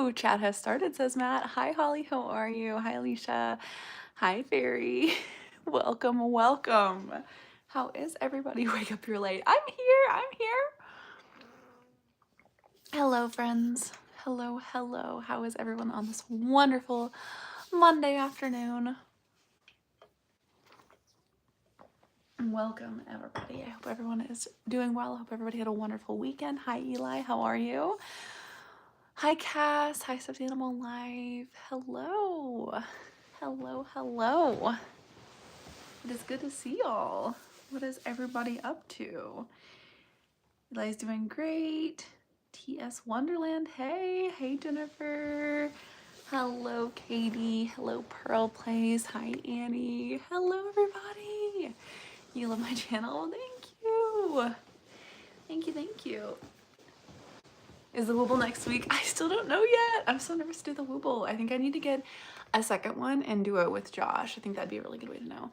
Ooh, chat has started, says Matt. Hi, Holly. How are you? Hi, Alicia. Hi, Fairy. Welcome, welcome. How is everybody? Wake up, you're late. I'm here. I'm here. Hello, friends. Hello, hello. How is everyone on this wonderful Monday afternoon? Welcome, everybody. I hope everyone is doing well. I hope everybody had a wonderful weekend. Hi, Eli. How are you? Hi, Cass. Hi, Stuffed Animal Live. Hello. Hello, hello. It is good to see y'all. What is everybody up to? Eli's doing great. TS Wonderland. Hey. Hey, Jennifer. Hello, Katie. Hello, Pearl Plays. Hi, Annie. Hello, everybody. You love my channel? Thank you. Thank you, thank you. Is the Wooble next week? I still don't know yet. I'm so nervous to do the Wooble. I think I need to get a second one and do it with Josh. I think that'd be a really good way to know.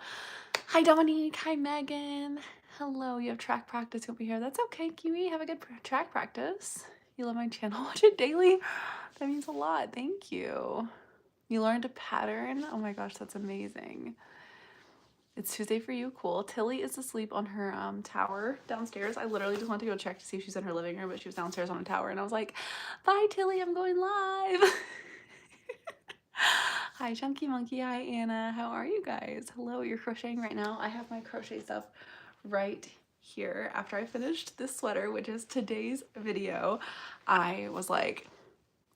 Hi, Dominique. Hi, Megan. Hello. You have track practice. You'll be here. That's okay, Kiwi. Have a good track practice. You love my channel. Watch it daily. That means a lot. Thank you. You learned a pattern. Oh my gosh, that's amazing. It's Tuesday for you. Cool. Tilly is asleep on her tower downstairs. I literally just went to go check to see if she's in her living room, but she was downstairs on a tower, and I was like, bye, Tilly. I'm going live. Hi, Chunky Monkey. Hi, Anna. How are you guys? Hello. You're crocheting right now. I have my crochet stuff right here. After I finished this sweater, which is today's video, I was like,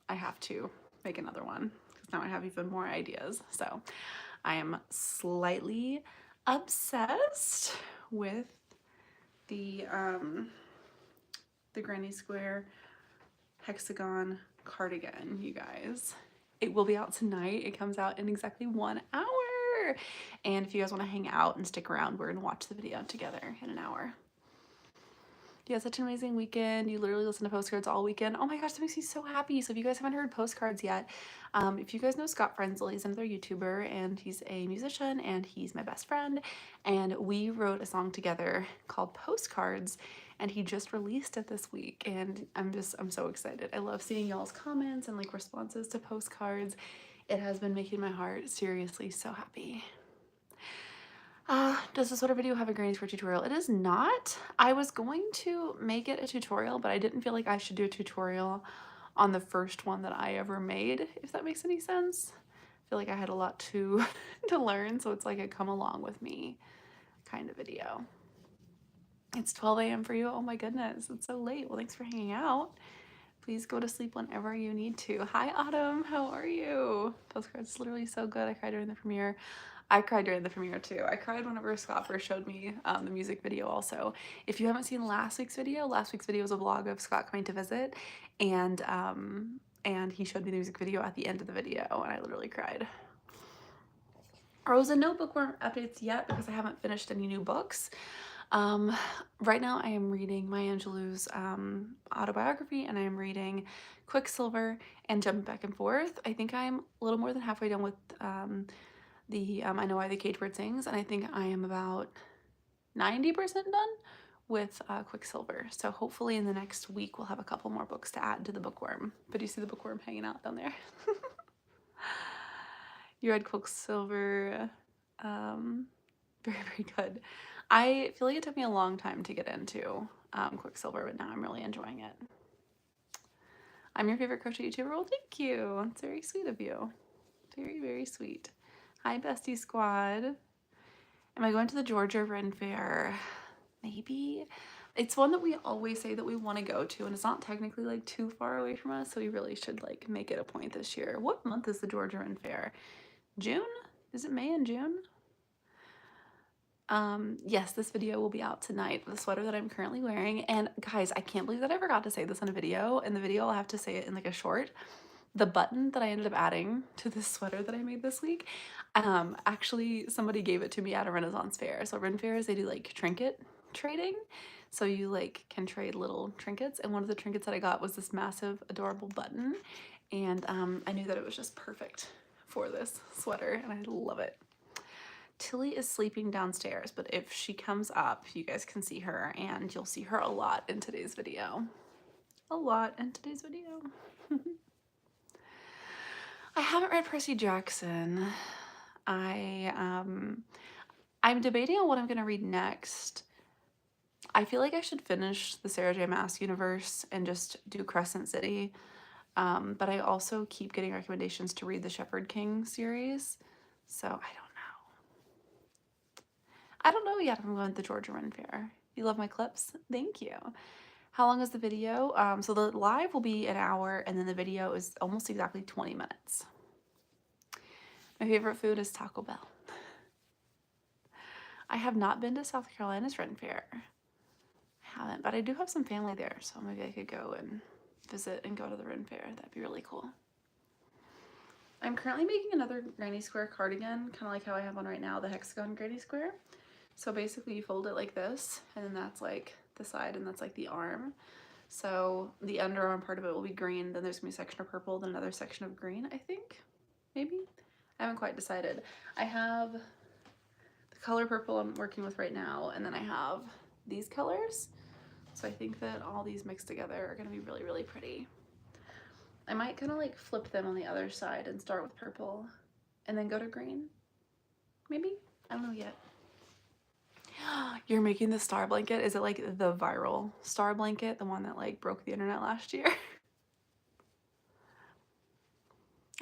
I have to make another one because now I have even more ideas. So I am slightly obsessed with the granny square hexagon cardigan, you guys. It will be out tonight. It comes out in exactly 1 hour. And if you guys want to hang out and stick around, we're gonna watch the video together in an hour. You had such an amazing weekend. You literally listened to postcards all weekend. Oh my gosh, that makes me so happy. So if you guys haven't heard postcards yet, if you guys know Scott Frenzel, he's another YouTuber and he's a musician and he's my best friend. And we wrote a song together called Postcards and he just released it this week. And I'm so excited. I love seeing y'all's comments and like responses to postcards. It has been making my heart seriously so happy. Does the sweater video have a granny square tutorial? It is not. I was going to make it a tutorial, but I didn't feel like I should do a tutorial on the first one that I ever made, if that makes any sense. I feel like I had a lot to learn, so it's like a come along with me kind of video. It's 12 a.m. for you. Oh my goodness, it's so late. Well, thanks for hanging out. Please go to sleep whenever you need to. Hi, Autumn. How are you? Postcard's literally so good. I cried during the premiere. I cried during the premiere too. I cried whenever Scott first showed me the music video also. If you haven't seen last week's video was a vlog of Scott coming to visit and he showed me the music video at the end of the video and I literally cried. Rosa, no bookworm updates yet because I haven't finished any new books. Right now I am reading Maya Angelou's autobiography and I am reading Quicksilver and jumping back and forth. I think I'm a little more than halfway done with I Know Why the Cage Bird Sings, and I think I am about 90% done with Quicksilver. So hopefully in the next week we'll have a couple more books to add to the bookworm. But you see the bookworm hanging out down there. You read Quicksilver. Very, very good. I feel like it took me a long time to get into Quicksilver, but now I'm really enjoying it. I'm your favorite crochet YouTuber. Well, thank you. It's very sweet of you. Very, very sweet. Hi, bestie squad. Am I going to the Georgia Ren Fair? Maybe. It's one that we always say that we want to go to, and it's not technically like too far away from us, so we really should like make it a point this year. What month is the Georgia Ren Fair? June? Is it May and June? Yes, this video will be out tonight. The sweater that I'm currently wearing, and guys, I can't believe that I forgot to say this in a video. In the video, I'll have to say it in like a short. The button that I ended up adding to this sweater that I made this week, actually somebody gave it to me at a Renaissance fair. So Ren fairs, they do like trinket trading. So you like can trade little trinkets. And one of the trinkets that I got was this massive, adorable button. And I knew that it was just perfect for this sweater and I love it. Tilly is sleeping downstairs, but if she comes up, you guys can see her and you'll see her a lot in today's video. A lot in today's video. I haven't read Percy Jackson. I'm debating on what I'm gonna read next. I feel like I should finish the Sarah J. Maas universe and just do Crescent City. But I also keep getting recommendations to read the Shepherd King series. So I don't know. I don't know yet if I'm going to the Georgia Ren Fair. You love my clips? Thank you. How long is the video? So the live will be an hour and then the video is almost exactly 20 minutes. My favorite food is Taco Bell. I have not been to South Carolina's Ren Fair. I haven't, but I do have some family there, so maybe I could go and visit and go to the Ren Fair. That'd be really cool. I'm currently making another granny square cardigan, kind of like how I have one right now, the hexagon granny square. So basically you fold it like this, and then that's like the side, and that's like the arm. So the underarm part of it will be green, then there's gonna be a section of purple, then another section of green, I think, maybe? I haven't quite decided. I have the color purple I'm working with right now, and then I have these colors. So I think that all these mixed together are gonna be really, really pretty. I might kind of like flip them on the other side and start with purple and then go to green. Maybe? I don't know yet. You're making the star blanket? Is it like the viral star blanket? The one that like broke the internet last year?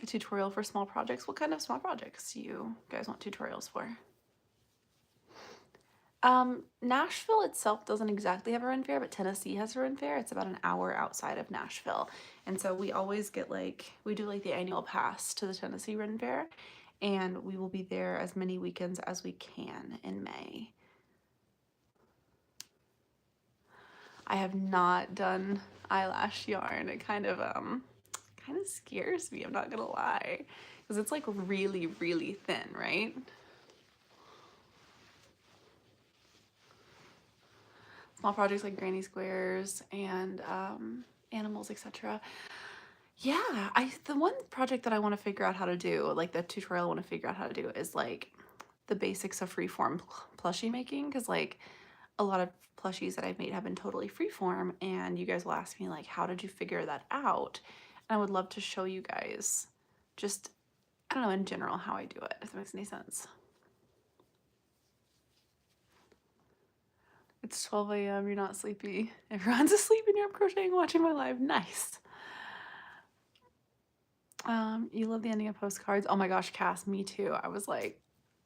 A tutorial for small projects? What kind of small projects do you guys want tutorials for? Nashville itself doesn't exactly have a Ren Fair, but Tennessee has a Ren Fair. It's about an hour outside of Nashville. And so we always get like, we do like the annual pass to the Tennessee Ren Fair, and we will be there as many weekends as we can in May. I have not done eyelash yarn. It kind of scares me, I'm not gonna lie. Because it's like really, really thin, right? Small projects like granny squares and animals, etc. Yeah, the one project that I want to figure out how to do, like the tutorial I want to figure out how to do, is like the basics of freeform plushie making, because like a lot of plushies that I've made have been totally freeform, and you guys will ask me like, how did you figure that out? And I would love to show you guys just, I don't know, in general how I do it, if that makes any sense. It's 12 a.m. You're not sleepy. Everyone's asleep and you're crocheting watching my live. Nice. You love the ending of postcards. Oh my gosh, Cass, me too. I was like,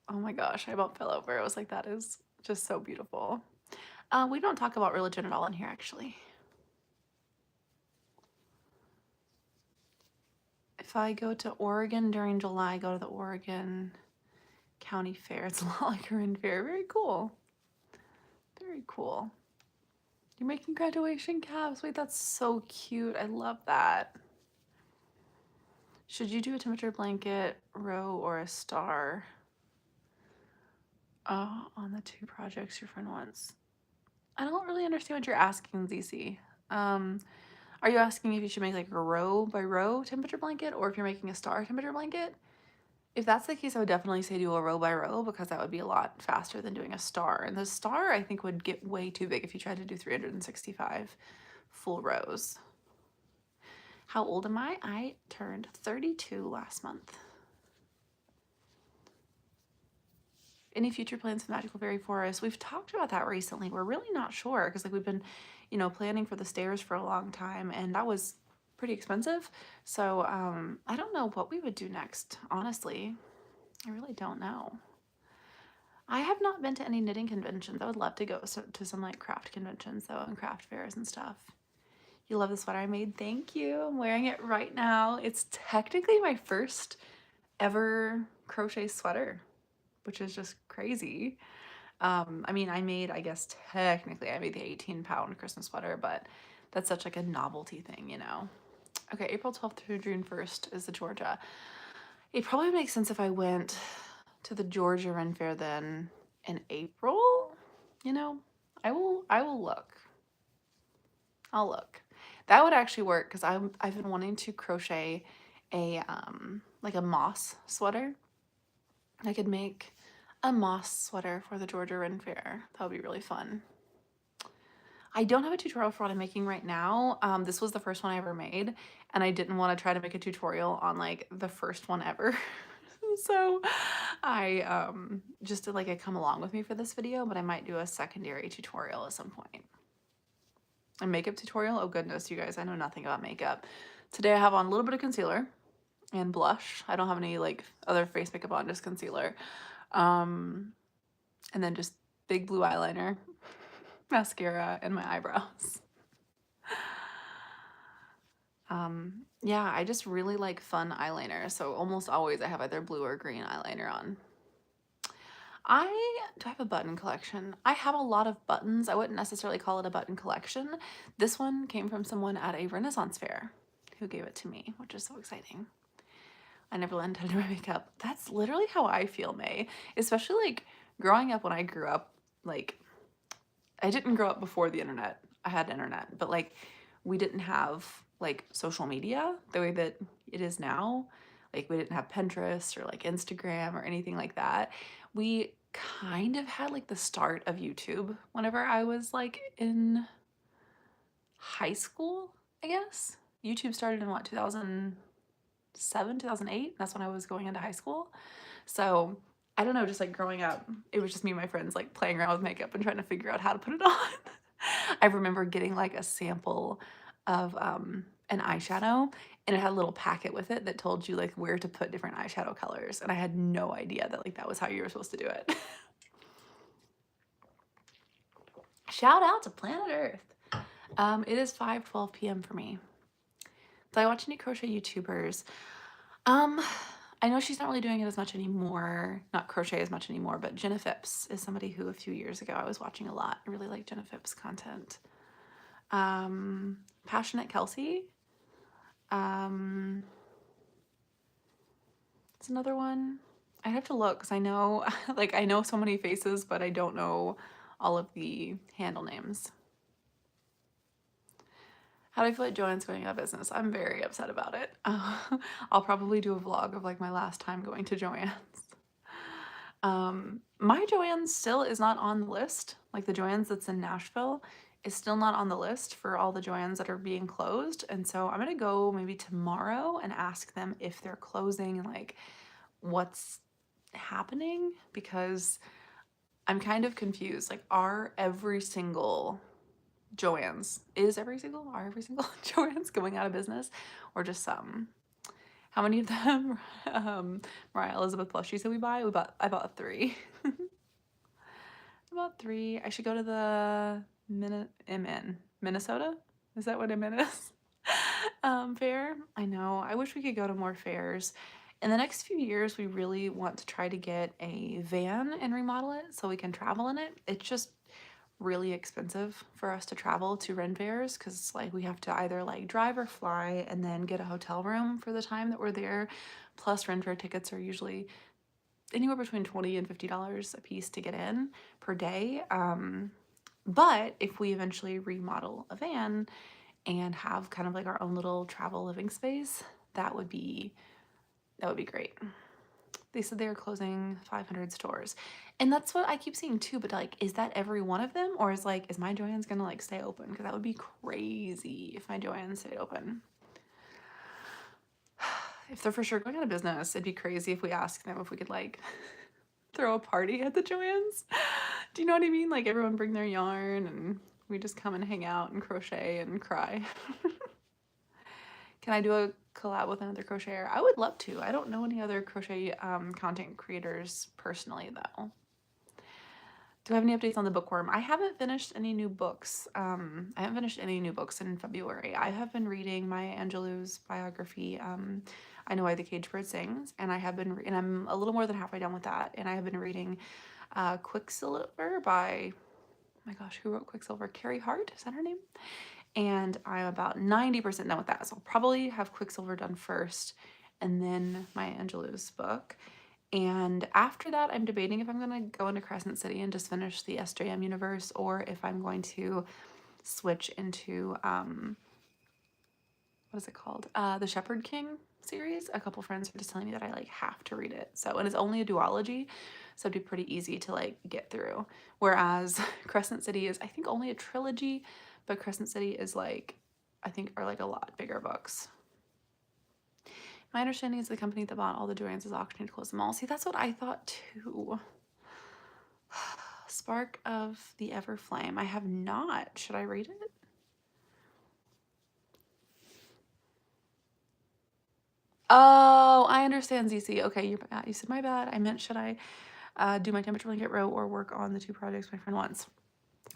oh my gosh, I about fell over. I was like, that is just so beautiful. We don't talk about religion at all in here, actually. If I go to Oregon during July, go to the Oregon County Fair. It's a lot like a Ren Fair. Very cool. Very cool. You're making graduation caps. Wait, that's so cute. I love that. Should you do a temperature blanket, row, or a star? On the two projects your friend wants. I don't really understand what you're asking, ZC. Are you asking if you should make like a row by row temperature blanket, or if you're making a star temperature blanket? If that's the case, I would definitely say do a row by row, because that would be a lot faster than doing a star. And the star, I think, would get way too big if you tried to do 365 full rows. How old am I? I turned 32 last month. Any future plans for Magical Fairy Forest? We've talked about that recently. We're really not sure, because like we've been, you know, planning for the stairs for a long time, and that was pretty expensive. So I don't know what we would do next, honestly. I really don't know. I have not been to any knitting conventions. I would love to go to some like craft conventions though, and craft fairs and stuff. You love the sweater I made? Thank you. I'm wearing it right now. It's technically my first ever crochet sweater, which is just crazy. I mean, I guess technically I made the 18-pound Christmas sweater, but that's such like a novelty thing, you know? Okay, April 12th through June 1st is the Georgia. It probably makes sense if I went to the Georgia Ren Fair then in April, you know? I will look. I'll look. That would actually work, because I've been wanting to crochet a like a moss sweater. I could make a moss sweater for the Georgia Ren Fair. That would be really fun. I don't have a tutorial for what I'm making right now. This was the first one I ever made, and I didn't want to try to make a tutorial on like the first one ever. So I just did like a come along with me for this video, but I might do a secondary tutorial at some point. A makeup tutorial? Oh goodness, you guys, I know nothing about makeup. Today I have on a little bit of concealer and blush. I don't have any like other face makeup on, just concealer. And then just big blue eyeliner, mascara, and my eyebrows. Yeah, I just really like fun eyeliner, so almost always I have either blue or green eyeliner on. Do I have a button collection? I have a lot of buttons. I wouldn't necessarily call it a button collection. This one came from someone at a Renaissance fair who gave it to me, which is so exciting. I never learned how to do my makeup. That's literally how I feel, May. Especially like growing up when I grew up, like I didn't grow up before the internet. I had internet, but like we didn't have like social media the way that it is now. Like we didn't have Pinterest or like Instagram or anything like that. We kind of had like the start of YouTube whenever I was like in high school, I guess. YouTube started in what, 2007, 2008? That's when I was going into high school. So I don't know, just like growing up, it was just me and my friends like playing around with makeup and trying to figure out how to put it on. I remember getting like a sample of an eyeshadow, and it had a little packet with it that told you like where to put different eyeshadow colors, and I had no idea that like that was how you were supposed to do it. Shout out to Planet Earth. It is 5:12 p.m. for me. Do I watch any crochet YouTubers? I know she's not really doing it as much anymore, not crochet as much anymore, but Jenna Phipps is somebody who a few years ago I was watching a lot. I really like Jenna Phipps' content. Passionate Kelsey. It's another one. I'd have to look because I know, like, I know so many faces, but I don't know all of the handle names. How do I feel like Joann's going out of business? I'm very upset about it. I'll probably do a vlog of like my last time going to Joann's. My Joann's still is not on the list. Like the Joann's that's in Nashville is still not on the list for all the Joann's that are being closed. And so I'm gonna go maybe tomorrow and ask them if they're closing and like what's happening, because I'm kind of confused. Like, are every single Joann's Joann's going out of business, or just some? How many of them Mariah Elizabeth plushies did we buy? I bought 3. I bought 3. I should go to the Minnesota? Is that what MN is? Fair. I know. I wish we could go to more fairs. In the next few years, we really want to try to get a van and remodel it so we can travel in it. It's just really expensive for us to travel to Ren fairs because like we have to either like drive or fly and then get a hotel room for the time that we're there. Plus Ren fair tickets are usually anywhere between $20 and $50 a piece to get in per day. But if we eventually remodel a van and have kind of like our own little travel living space, that would be great. They said they are closing 500 stores. And that's what I keep seeing too, but like, is that every one of them? Or is my Joann's gonna like stay open? Because that would be crazy if my Joann's stayed open. If they're for sure going out of business, it'd be crazy if we asked them if we could like throw a party at the Joann's. Do you know what I mean? Like everyone bring their yarn and we just come and hang out and crochet and cry. Can I do a collab with another crocheter? I would love to. I don't know any other crochet content creators personally though. Do I have any updates on the bookworm? I haven't finished any new books. I haven't finished any new books in February. I have been reading Maya Angelou's biography, I Know Why the Caged Bird Sings, and and I'm a little more than halfway done with that, and I have been reading Quicksilver by, oh my gosh, who wrote Quicksilver? Carrie Hart, is that her name? And I'm about 90% done with that, so I'll probably have Quicksilver done first, and then Maya Angelou's book. And after that, I'm debating if I'm going to go into Crescent City and just finish the SJM universe, or if I'm going to switch into what is it called? The Shepherd King series. A couple friends were just telling me that I like have to read it. So, and it's only a duology, so it'd be pretty easy to like get through. Whereas Crescent City is, I think, only a trilogy, but Crescent City is like, I think, are like a lot bigger books. My understanding is the company that bought all the Joannes is auctioning to close them all. See, that's what I thought too. Spark of the Everflame. I have not. Should I read it? Oh, I understand, ZC. Okay, you said my bad. I meant should I do my temperature blanket row or work on the 2 projects my friend wants?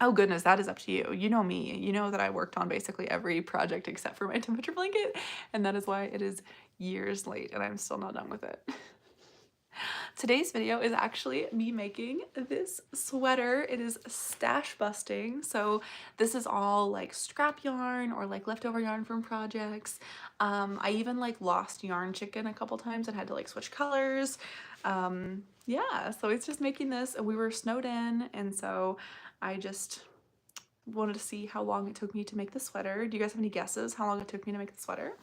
Oh goodness, that is up to you. You know me. You know that I worked on basically every project except for my temperature blanket, and that is why it is years late and I'm still not done with it. Today's video is actually me making this sweater. It is stash busting. So this is all like scrap yarn or like leftover yarn from projects. I even like lost yarn chicken a couple times and had to like switch colors. Yeah, so it's just making this. We were snowed in, and so I just wanted to see how long it took me to make the sweater. Do you guys have any guesses how long it took me to make the sweater?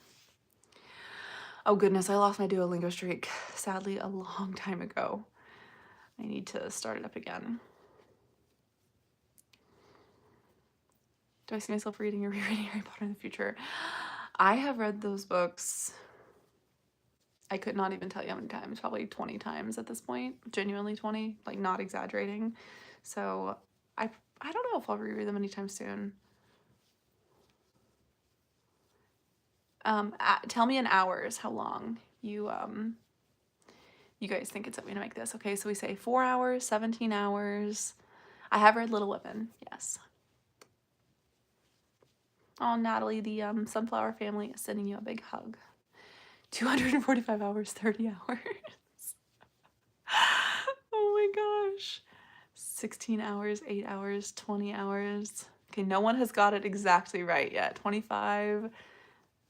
Oh goodness, I lost my Duolingo streak, sadly, a long time ago. I need to start it up again. Do I see myself reading or rereading Harry Potter in the future? I have read those books, I could not even tell you how many times, probably 20 times at this point, genuinely 20, like not exaggerating. So I don't know if I'll reread them anytime soon. Tell me in hours how long you guys think it took me to make this. Okay, so we say 4 hours, 17 hours. I have read Little Women, yes. Oh, Natalie, the Sunflower family is sending you a big hug. 245 hours, 30 hours. Oh my gosh. 16 hours, 8 hours, 20 hours. Okay, no one has got it exactly right yet. 25.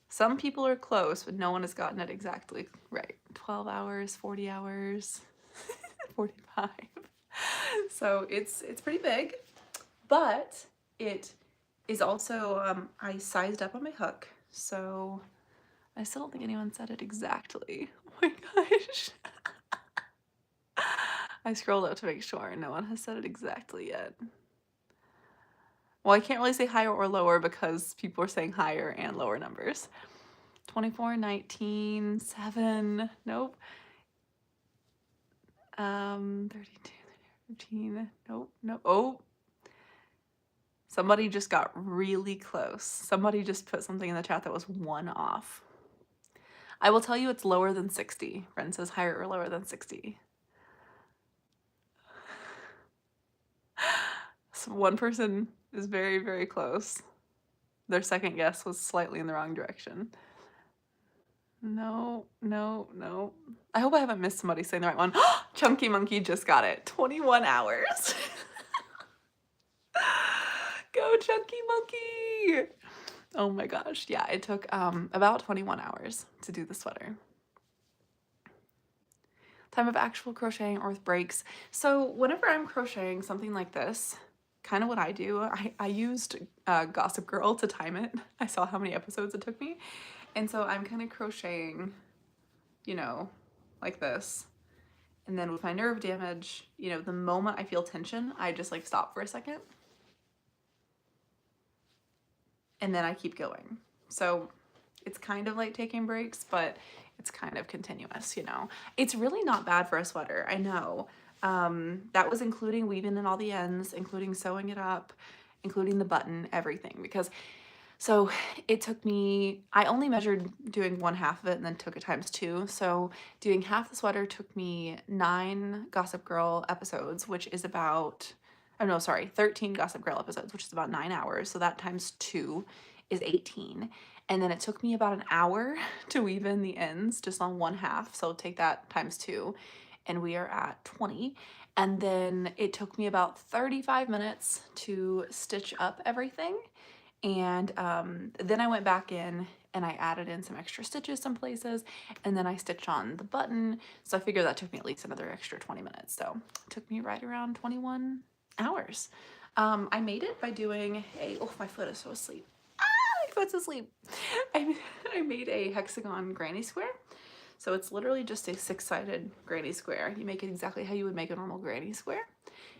Some people are close, but no one has gotten it exactly right. 12 hours, 40 hours, 45. So it's pretty big, but it is also, I sized up on my hook, so I still don't think anyone said it exactly. Oh my gosh. I scrolled up to make sure no one has said it exactly yet. Well, I can't really say higher or lower because people are saying higher and lower numbers. 24, 19, 7, nope. 32, 15, nope, nope. Oh, somebody just got really close. Somebody just put something in the chat that was 1 off. I will tell you it's lower than 60. Ren says higher or lower than 60. So one person is very, very close. Their second guess was slightly in the wrong direction. No, no, no. I hope I haven't missed somebody saying the right one. Chunky Monkey just got it. 21 hours. Go Chunky Monkey. Oh my gosh. Yeah, it took about 21 hours to do the sweater. Time of actual crocheting or with breaks. So whenever I'm crocheting something like this, kind of what I do, I used Gossip Girl to time it. I saw how many episodes it took me. And so I'm kind of crocheting, you know, like this. And then with my nerve damage, you know, the moment I feel tension, I just like stop for a second. And then I keep going. So it's kind of like taking breaks, but it's kind of continuous, you know. It's really not bad for a sweater, I know. That was including weaving in all the ends, including sewing it up, including the button, everything. Because, so it took me, I only measured doing 1/2 of it and then took it times 2. So doing half the sweater took me 9 Gossip Girl episodes, which is about, oh no, sorry, 13 Gossip Girl episodes, which is about 9 hours. So that times 2 is 18. And then it took me about an hour to weave in the ends just on 1/2. So take that times 2 and we are at 20. And then it took me about 35 minutes to stitch up everything. And then I went back in and I added in some extra stitches some places, and then I stitched on the button. So I figured that took me at least another extra 20 minutes. So it took me right around 21 hours. I made it by doing oh, my foot is so asleep. Foot's asleep. I made a hexagon granny square. So it's literally just a 6-sided granny square. You make it exactly how you would make a normal granny square.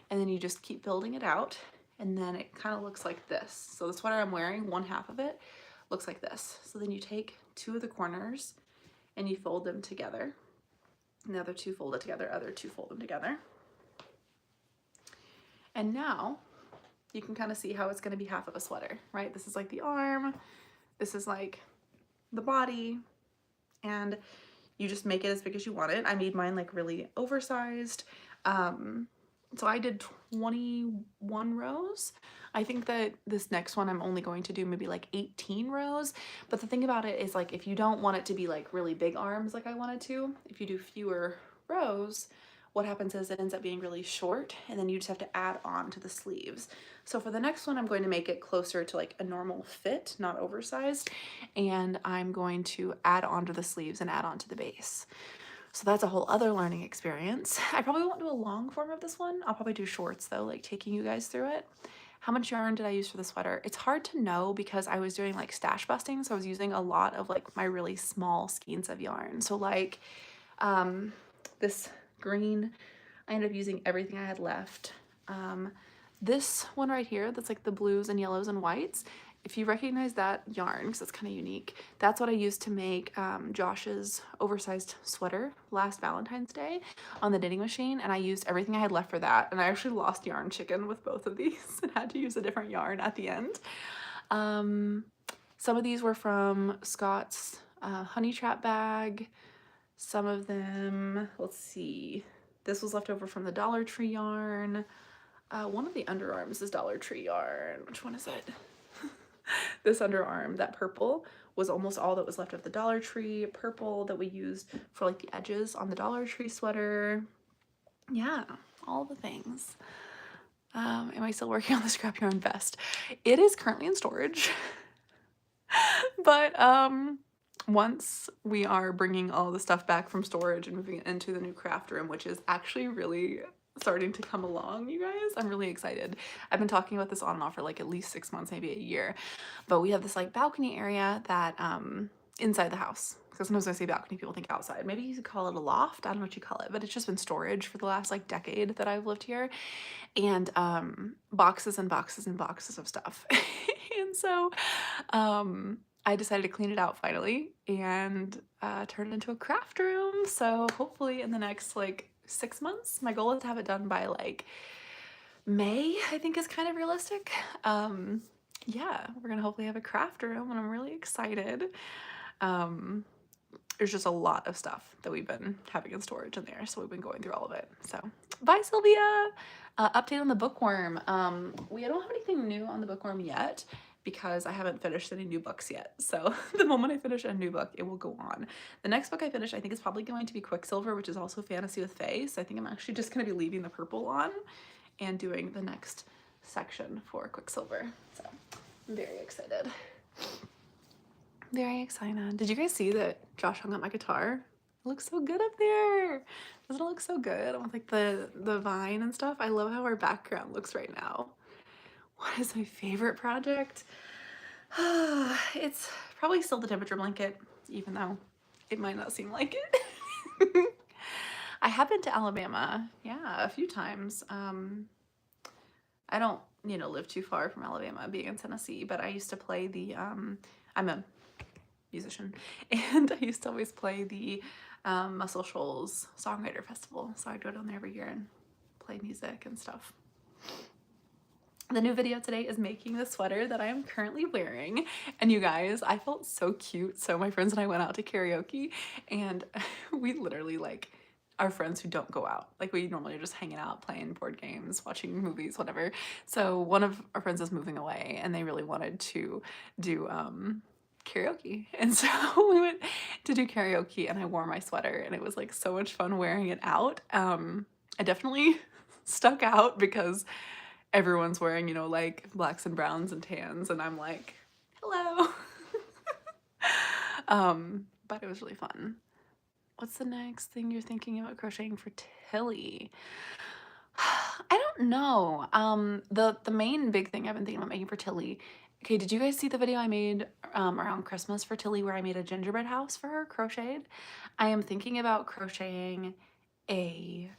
And then you just keep building it out. And then it kind of looks like this. So the sweater I'm wearing, one half of it looks like this. So then you take 2 of the corners and you fold them together. And the other 2 fold it together, other 2 fold them together. And now you can kind of see how it's going to be half of a sweater, right? This is like the arm, this is like the body, and you just make it as big as you want it. I made mine like really oversized. So I did 21 rows. I think that this next one I'm only going to do maybe like 18 rows. But the thing about it is, like, if you don't want it to be like really big arms like I wanted to, if you do fewer rows, what happens is it ends up being really short, and then you just have to add on to the sleeves. So for the next one, I'm going to make it closer to like a normal fit, not oversized, and I'm going to add on to the sleeves and add on to the base. So that's a whole other learning experience. I probably won't do a long form of this one. I'll probably do shorts though, like taking you guys through it. How much yarn did I use for the sweater? It's hard to know because I was doing like stash busting, so I was using a lot of like my really small skeins of yarn. So like this green, I ended up using everything I had left. This one right here, that's like the blues and yellows and whites, if you recognize that yarn, because it's kind of unique, that's what I used to make Josh's oversized sweater last Valentine's Day on the knitting machine, and I used everything I had left for that, and I actually lost yarn chicken with both of these and had to use a different yarn at the end. Some of these were from Scott's honey trap bag. Some of them, let's see, this was left over from the Dollar Tree yarn. One of the underarms is Dollar Tree yarn. Which one is it? This underarm, that purple, was almost all that was left of the Dollar Tree purple that we used for like the edges on the Dollar Tree sweater. Yeah, all the things. Am I still working on the scrap yarn vest? It is currently in storage. But once we are bringing all the stuff back from storage and moving it into the new craft room, which is actually really starting to come along, you guys, I'm really excited. I've been talking about this on and off for like at least 6 months, maybe a year, but we have this like balcony area that inside the house, because sometimes when I say balcony people think outside. Maybe you could call it a loft, I don't know what you call it, but it's just been storage for the last like decade that I've lived here, and boxes and boxes and boxes of stuff. And so I decided to clean it out finally and turn it into a craft room. So hopefully in the next like 6 months, my goal is to have it done by like May, I think is kind of realistic. Yeah, we're gonna hopefully have a craft room, and I'm really excited. There's just a lot of stuff that we've been having in storage in there, so we've been going through all of it. So bye, Sylvia. Update on the bookworm. We don't have anything new on the bookworm yet because I haven't finished any new books yet. So the moment I finish a new book, it will go on. The next book I finish, I think, is probably going to be Quicksilver, which is also fantasy with Fae. So I think I'm actually just going to be leaving the purple on and doing the next section for Quicksilver. So I'm very excited. Very excited. Did you guys see that Josh hung up my guitar? It looks so good up there. Doesn't it look so good with like the vine and stuff? I love how our background looks right now. What is my favorite project? It's probably still the temperature blanket, even though it might not seem like it. I have been to Alabama, yeah, a few times. I don't, live too far from Alabama, being in Tennessee, but I used to play the, I'm a musician, and I used to always play the Muscle Shoals Songwriter Festival, so I'd go down there every year and play music and stuff. The new video today is making the sweater that I am currently wearing, and you guys, I felt so cute. So my friends and I went out to karaoke, and we literally like our friends who don't go out. Like we normally are just hanging out, playing board games, watching movies, whatever. So one of our friends is moving away, and they really wanted to do karaoke, and so we went to do karaoke, and I wore my sweater, and it was like so much fun wearing it out. I definitely stuck out because everyone's wearing, like blacks and browns and tans, and I'm like, hello. But it was really fun. What's the next thing you're thinking about crocheting for Tilly? I don't know. The main big thing I've been thinking about making for Tilly Okay, did you guys see the video I made around Christmas for Tilly where I made a gingerbread house for her crocheted? I am thinking about crocheting a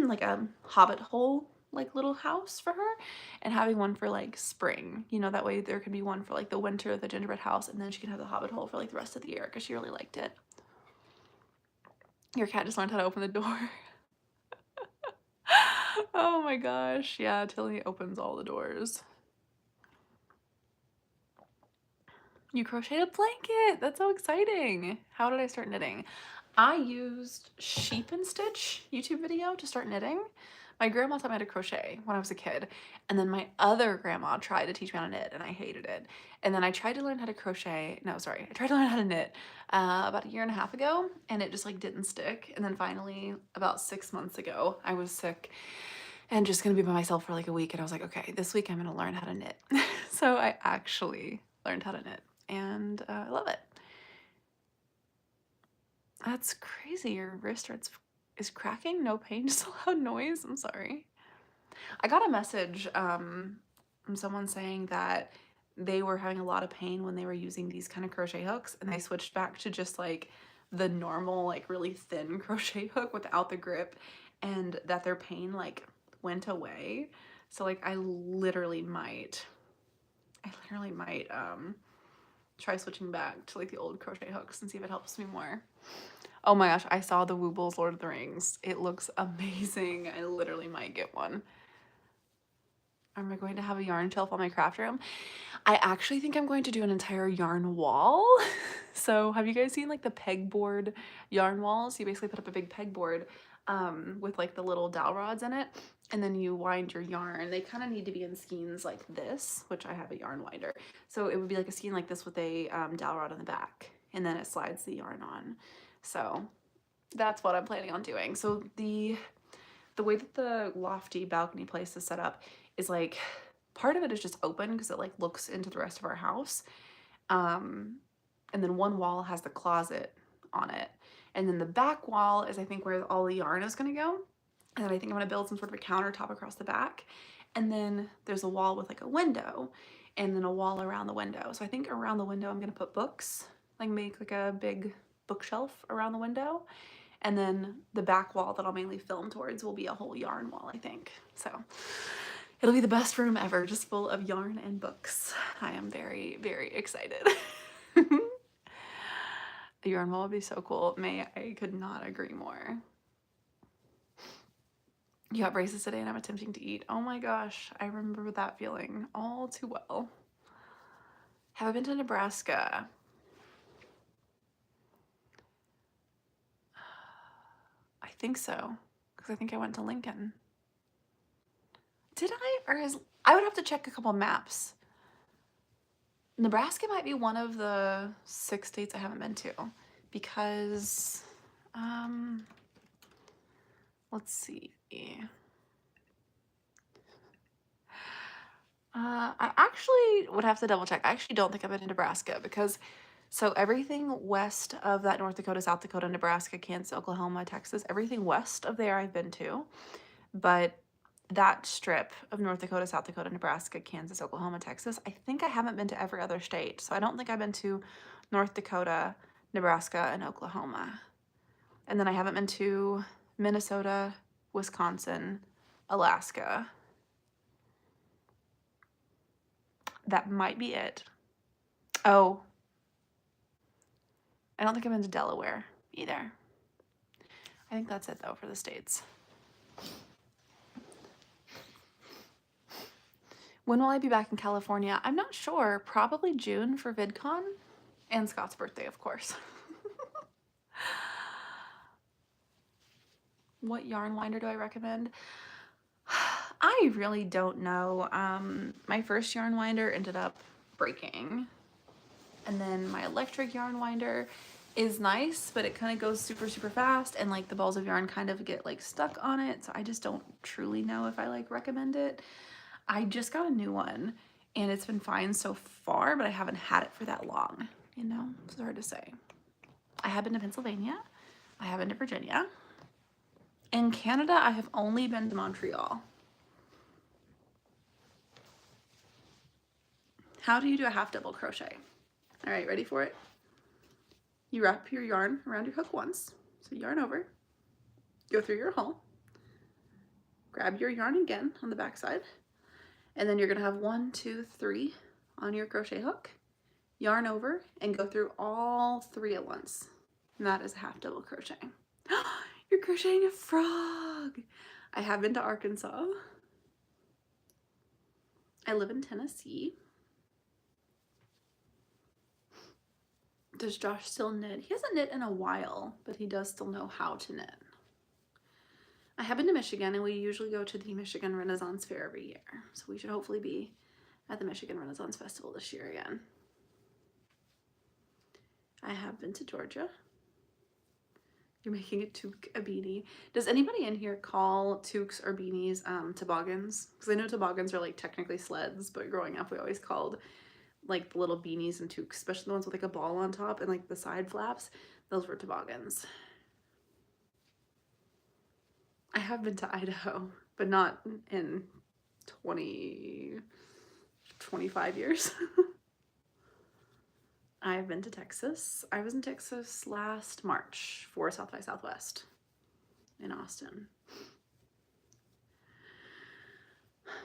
like a hobbit hole like little house for her and having one for like spring. You know, that way there could be one for like the winter, the gingerbread house, and then she can have the hobbit hole for like the rest of the year because she really liked it. Your cat just learned how to open the door. Oh my gosh. Yeah, Tilly opens all the doors. You crocheted a blanket. That's so exciting. How did I start knitting? I used Sheep and Stitch YouTube video to start knitting. My grandma taught me how to crochet when I was a kid. And then my other grandma tried to teach me how to knit and I hated it. And then I tried to learn how to crochet. No, sorry. I tried to learn how to knit about 1.5 years ago and it just like didn't stick. And then finally about 6 months ago, I was sick and just gonna be by myself for like a week. And I was like, okay, this week I'm gonna learn how to knit. So I actually learned how to knit and I love it. That's crazy. Your wrist is cracking? No pain, just a loud noise? I'm sorry. I got a message from someone saying that they were having a lot of pain when they were using these kind of crochet hooks and they switched back to just like the normal, like really thin crochet hook without the grip and that their pain like went away. So like I literally might try switching back to like the old crochet hooks and see if it helps me more. Oh my gosh, I saw the Woobles Lord of the Rings. It looks amazing. I literally might get one. Am I going to have a yarn shelf on my craft room? I actually think I'm going to do an entire yarn wall. So have you guys seen like the pegboard yarn walls? You basically put up a big pegboard with like the little dowel rods in it and then you wind your yarn. They kind of need to be in skeins like this, which I have a yarn winder. So it would be like a skein like this with a dowel rod on the back and then it slides the yarn on. So that's what I'm planning on doing. So the way that the lofty balcony place is set up is like part of it is just open because it like looks into the rest of our house. And then one wall has the closet on it. And then the back wall is I think where all the yarn is gonna go. And then I think I'm gonna build some sort of a countertop across the back. And then there's a wall with like a window and then a wall around the window. So I think around the window I'm gonna put books, like make like a big bookshelf around the window. And then the back wall that I'll mainly film towards will be a whole yarn wall, I think. So it'll be the best room ever, just full of yarn and books. I am very, very excited. The yarn wall would be so cool. May, I could not agree more. You got braces today and I'm attempting to eat. Oh my gosh, I remember that feeling all too well. Have I been to Nebraska? I think so, because I think I went to Lincoln. Did I? Or is, I would have to check a couple maps. Nebraska might be one of the 6 states I haven't been to because, let's see. I actually would have to double check. I actually don't think I've been to Nebraska because so everything west of that North Dakota, South Dakota, Nebraska, Kansas, Oklahoma, Texas, everything west of there I've been to, but that strip of North Dakota, South Dakota, Nebraska, Kansas, Oklahoma, Texas, I think I haven't been to every other state. So I don't think I've been to North Dakota, Nebraska, and Oklahoma. And then I haven't been to Minnesota, Wisconsin, Alaska. That might be it. Oh, I don't think I've been to Delaware either. I think that's it though for the states. When will I be back in California? I'm not sure. Probably June for VidCon and Scott's birthday, of course. What yarn winder do I recommend? I really don't know. My first yarn winder ended up breaking. And then my electric yarn winder is nice, but it kind of goes super, super fast and like the balls of yarn kind of get like stuck on it. So I just don't truly know if I like recommend it. I just got a new one and it's been fine so far, but I haven't had it for that long, you know, it's hard to say. I have been to Pennsylvania. I have been to Virginia. In Canada, I have only been to Montreal. How do you do a half double crochet? All right, ready for it? You wrap your yarn around your hook once, so yarn over, go through your hole, grab your yarn again on the back side, and then you're gonna have 1, 2, 3 on your crochet hook, yarn over, and go through all 3 at once. And that is a half double crochet. You're crocheting a frog. I have been to Arkansas. I live in Tennessee. Does Josh still knit? He hasn't knit in a while, but he does still know how to knit. I have been to Michigan, and we usually go to the Michigan Renaissance Fair every year. So we should hopefully be at the Michigan Renaissance Festival this year again. I have been to Georgia. You're making a toque a beanie. Does anybody in here call toques or beanies toboggans? Because I know toboggans are like technically sleds, but growing up we always called like the little beanies and toques, especially the ones with like a ball on top and like the side flaps. Those were toboggans. I have been to Idaho, but not in 25 years. I've been to Texas. I was in Texas last March for South by Southwest in Austin.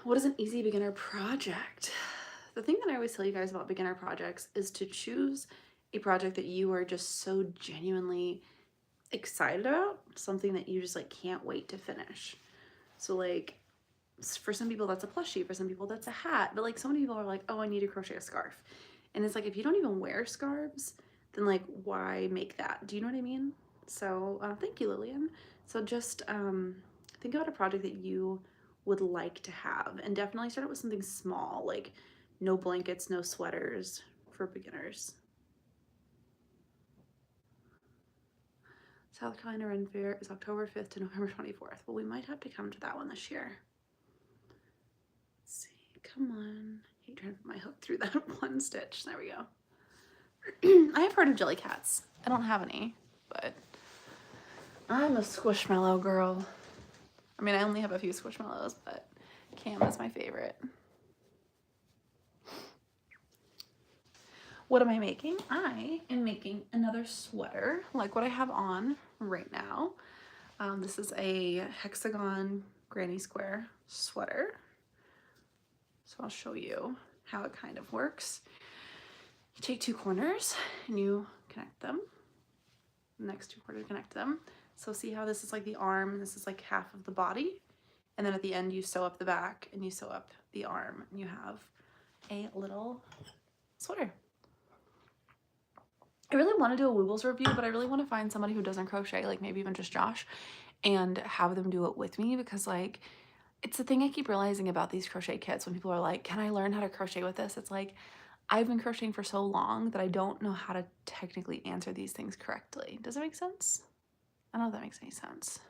What is an easy beginner project? The thing that I always tell you guys about beginner projects is to choose a project that you are just so genuinely excited about, something that you just like can't wait to finish. So like for some people that's a plushie, for some people that's a hat, but like so many people are like, oh, I need to crochet a scarf. And it's like, if you don't even wear scarves, then like, why make that? Do you know what I mean? So thank you, Lillian. So just think about a project that you would like to have, and definitely start out with something small, like no blankets, no sweaters for beginners. South Carolina Ren Fair is October 5th to November 24th. Well, we might have to come to that one this year. Let's see, come on. I hate trying to put my hook through that one stitch. There we go. I have heard of jelly cats. I don't have any, but I'm a squishmallow girl. I mean, I only have a few squishmallows, but Cam is my favorite. What am I making? I am making another sweater, like what I have on right now. This is a hexagon granny square sweater. So I'll show you how it kind of works. You take 2 corners and you connect them. The next 2 corners connect them. So see how this is like the arm and this is like half of the body. And then at the end you sew up the back and you sew up the arm and you have a little sweater. I really want to do a Woobles review, but I really want to find somebody who doesn't crochet, like maybe even just Josh, and have them do it with me, because like it's the thing I keep realizing about these crochet kits when people are like, can I learn how to crochet with this? It's like, I've been crocheting for so long that I don't know how to technically answer these things correctly. Does that make sense? I don't know if that makes any sense.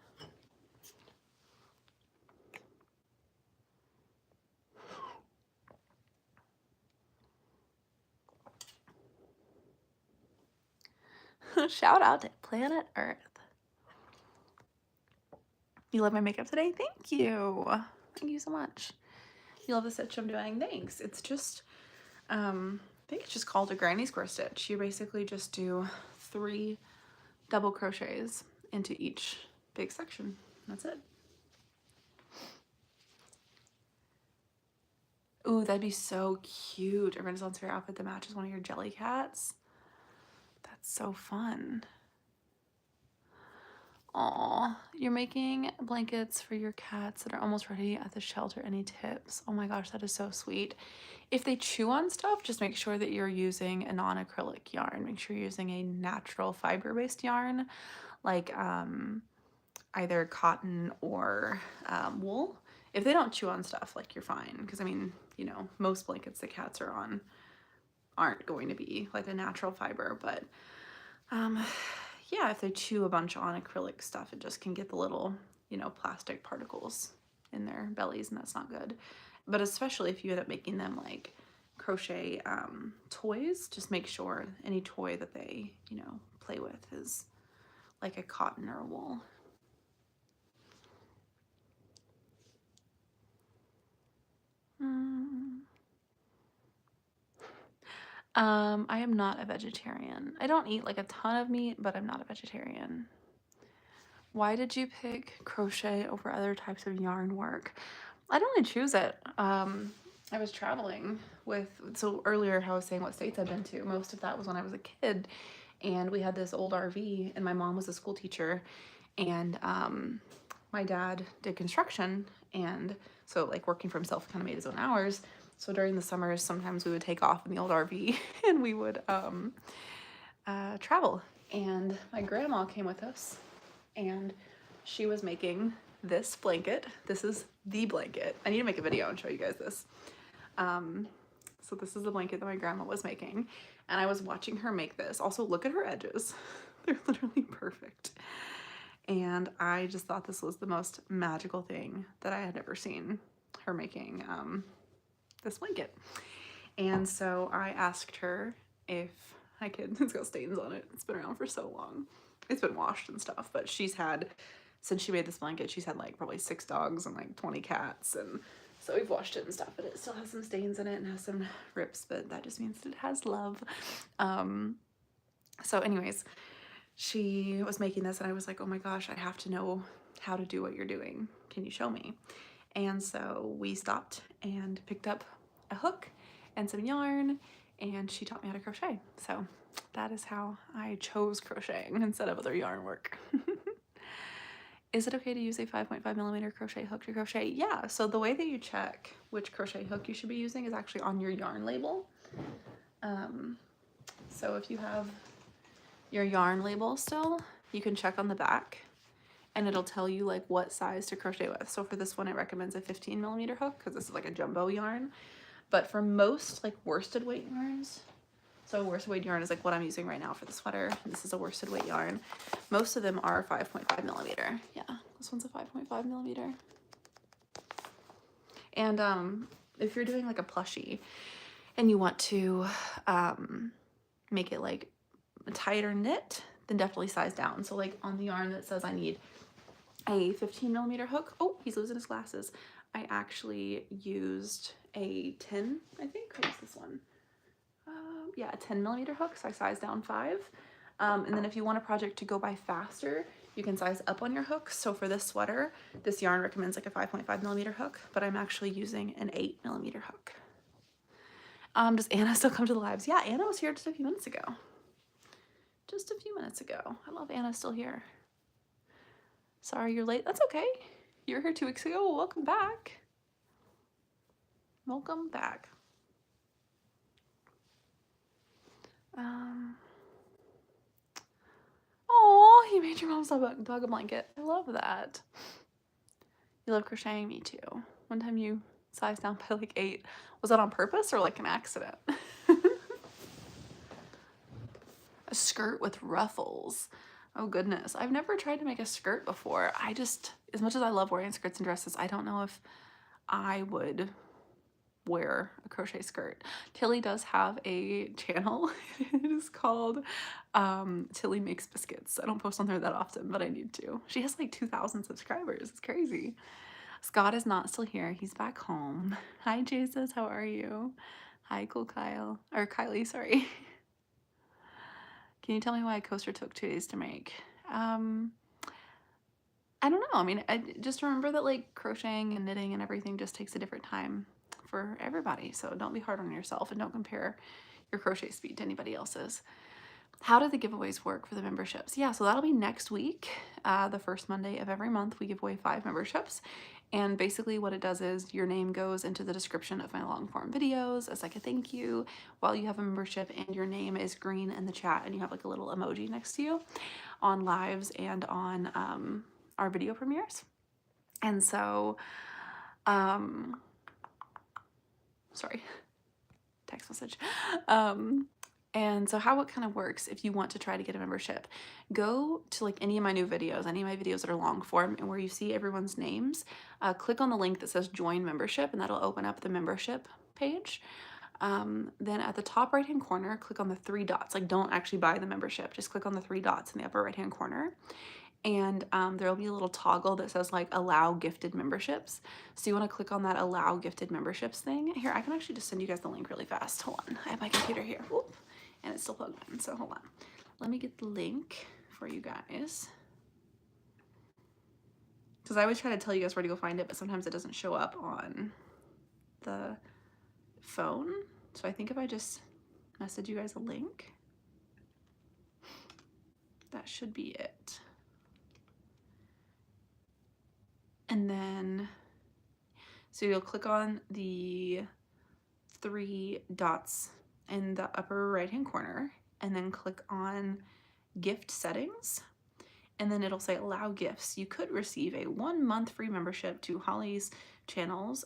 Shout out to Planet Earth. You love my makeup today? Thank you. Thank you so much. You love the stitch I'm doing? Thanks. It's just, I think it's just called a granny square stitch. You basically just do 3 double crochets into each big section. That's it. Ooh, that'd be so cute. A Renaissance Fair outfit that matches one of your jelly cats. That's so fun. Aw, you're making blankets for your cats that are almost ready at the shelter. Any tips? Oh my gosh, that is so sweet. If they chew on stuff, just make sure that you're using a non-acrylic yarn. Make sure you're using a natural fiber-based yarn, like either cotton or wool. If they don't chew on stuff, like, you're fine. Because I mean, you know, most blankets the cats are on aren't going to be like a natural fiber, but yeah, if they chew a bunch on acrylic stuff, it just can get the little, you know, plastic particles in their bellies, and that's not good. But especially if you end up making them like crochet toys, just make sure any toy that they, you know, play with is like a cotton or a wool. I am not a vegetarian. I don't eat like a ton of meat, but I'm not a vegetarian. Why did you pick crochet over other types of yarn work? I didn't really choose it. I was traveling with, so earlier I was saying what states I've been to. Most of that was when I was a kid, and we had this old RV, and my mom was a school teacher, and my dad did construction, and so like working for himself, kind of made his own hours. So during the summers, sometimes we would take off in the old RV and we would travel. And my grandma came with us, and she was making this blanket. This is the blanket. I need to make a video and show you guys this. So this is the blanket that my grandma was making, and I was watching her make this. Also, look at her edges. They're literally perfect. And I just thought this was the most magical thing that I had ever seen her making this blanket. And so I asked her if I could, it's got stains on it. It's been around for so long. It's been washed and stuff, but she's had, since she made this blanket, she's had like probably 6 dogs and like 20 cats. And so we've washed it and stuff, but it still has some stains in it and has some rips, but that just means that it has love. So anyways, she was making this and I was like, oh my gosh, I have to know how to do what you're doing. Can you show me? And so we stopped and picked up a hook and some yarn, and she taught me how to crochet. So that is how I chose crocheting instead of other yarn work. Is it okay to use a 5.5mm crochet hook to crochet? Yeah, so the way that you check which crochet hook you should be using is actually on your yarn label. So if you have your yarn label still, you can check on the back and it'll tell you like what size to crochet with. So for this one, it recommends a 15mm hook because this is like a jumbo yarn. But for most like worsted weight yarns, so worsted weight yarn is like what I'm using right now for the sweater. This is a worsted weight yarn. Most of them are 5.5mm. Yeah, this one's a 5.5mm. And if you're doing like a plushie and you want to make it like a tighter knit, then definitely size down. So like on the yarn that says I need a 15mm hook. Oh, he's losing his glasses. I actually used a 10, I think. What is this one? Yeah, a 10mm hook, so I sized down 5. And then if you want a project to go by faster, you can size up on your hooks. So for this sweater, this yarn recommends like a 5.5mm hook, but I'm actually using an 8mm hook. Does Anna still come to the lives? Yeah, Anna was here just a few minutes ago. Just a few minutes ago. I love Anna still here. Sorry you're late. That's okay. You were here 2 weeks ago. Well, welcome back. Welcome back. Oh, you made your mom's dog a blanket. I love that. You love crocheting? Me too. One time you sized down by like 8. Was that on purpose or like an accident? A skirt with ruffles. Oh goodness. I've never tried to make a skirt before. I just, as much as I love wearing skirts and dresses, I don't know if I would wear a crochet skirt. Tilly does have a channel. It is called Tilly Makes Biscuits. I don't post on there that often, but I need to. She has like 2,000 subscribers. It's crazy. Scott is not still here. He's back home. Hi, Jesus. How are you? Hi, cool Kyle. Or Kylie, sorry. Can you tell me why a coaster took 2 days to make? I don't know. I mean, I just remember that like crocheting and knitting and everything just takes a different time for everybody. So don't be hard on yourself and don't compare your crochet speed to anybody else's. How do the giveaways work for the memberships? Yeah, so that'll be next week. The first Monday of every month, we give away 5 memberships. And basically what it does is your name goes into the description of my long form videos as like a thank you while you have a membership, and your name is green in the chat and you have like a little emoji next to you on lives and on our video premieres. And so, sorry, text message. And so how it kind of works, if you want to try to get a membership, go to like any of my new videos, any of my videos that are long form, and where you see everyone's names, click on the link that says join membership, and that'll open up the membership page. Then at the top right hand corner, click on the 3 dots. Like, don't actually buy the membership, just click on the 3 dots in the upper right hand corner. and there will be a little toggle that says like allow gifted memberships. So you want to click on that allow gifted memberships thing. Here, I can actually just send you guys the link really fast. Hold on, I have my computer here. Whoop. And it's still plugged in, so hold on. Let me get the link for you guys. Because I always try to tell you guys where to go find it, but sometimes it doesn't show up on the phone. So I think if I just message you guys a link, that should be it. And then, so you'll click on the 3 dots in the upper right hand corner and then click on gift settings, and then it'll say allow gifts. You could receive a 1-month free membership to Holly's channels.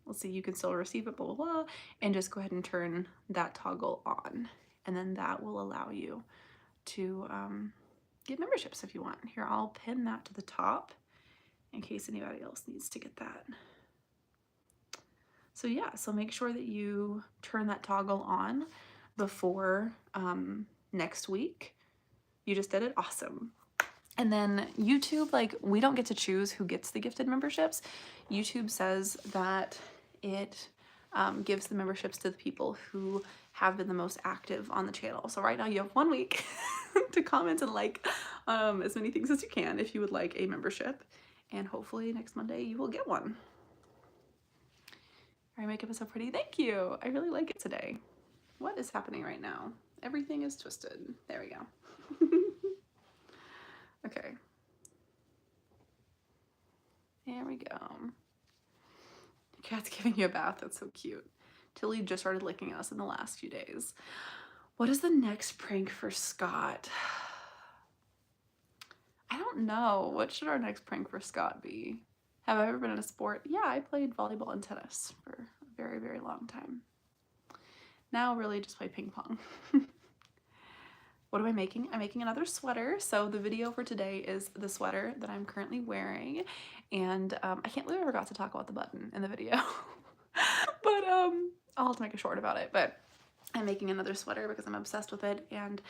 Let's see, you can still receive it, blah, blah, blah, and just go ahead and turn that toggle on. And then that will allow you to get memberships if you want. Here, I'll pin that to the top in case anybody else needs to get that. So yeah, so make sure that you turn that toggle on before next week. You just did it, awesome. And then YouTube, like, we don't get to choose who gets the gifted memberships. YouTube says that it gives the memberships to the people who have been the most active on the channel. So right now you have 1 week to comment and like as many things as you can if you would like a membership. And hopefully next Monday you will get one. Our makeup is so pretty. Thank you. I really like it today. What is happening right now? Everything is twisted. There we go. Okay. There we go. Your cat's giving you a bath. That's so cute. Tilly just started licking us in the last few days. What is the next prank for Scott? I don't know. What should our next prank for Scott be? Have I ever been in a sport? Yeah, I played volleyball and tennis for a very, very long time. Now really just play ping pong. What am I making? I'm making another sweater. So the video for today is the sweater that I'm currently wearing. And I can't believe I forgot to talk about the button in the video. But I'll have to make a short about it. But I'm making another sweater because I'm obsessed with it. And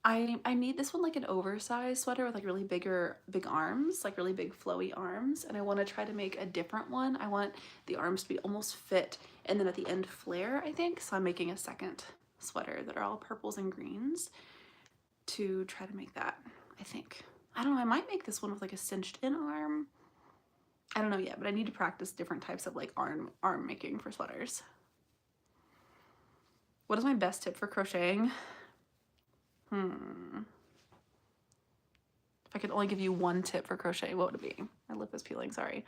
I made this one like an oversized sweater with like really big arms, like really big flowy arms. And I want to try to make a different one. I want the arms to be almost fit and then at the end flare, I think. So I'm making a second sweater that are all purples and greens to try to make that, I think. I don't know, I might make this one with like a cinched in arm. I don't know yet, but I need to practice different types of like arm making for sweaters. What is my best tip for crocheting? If I could only give you one tip for crochet, what would it be? My lip is peeling, sorry.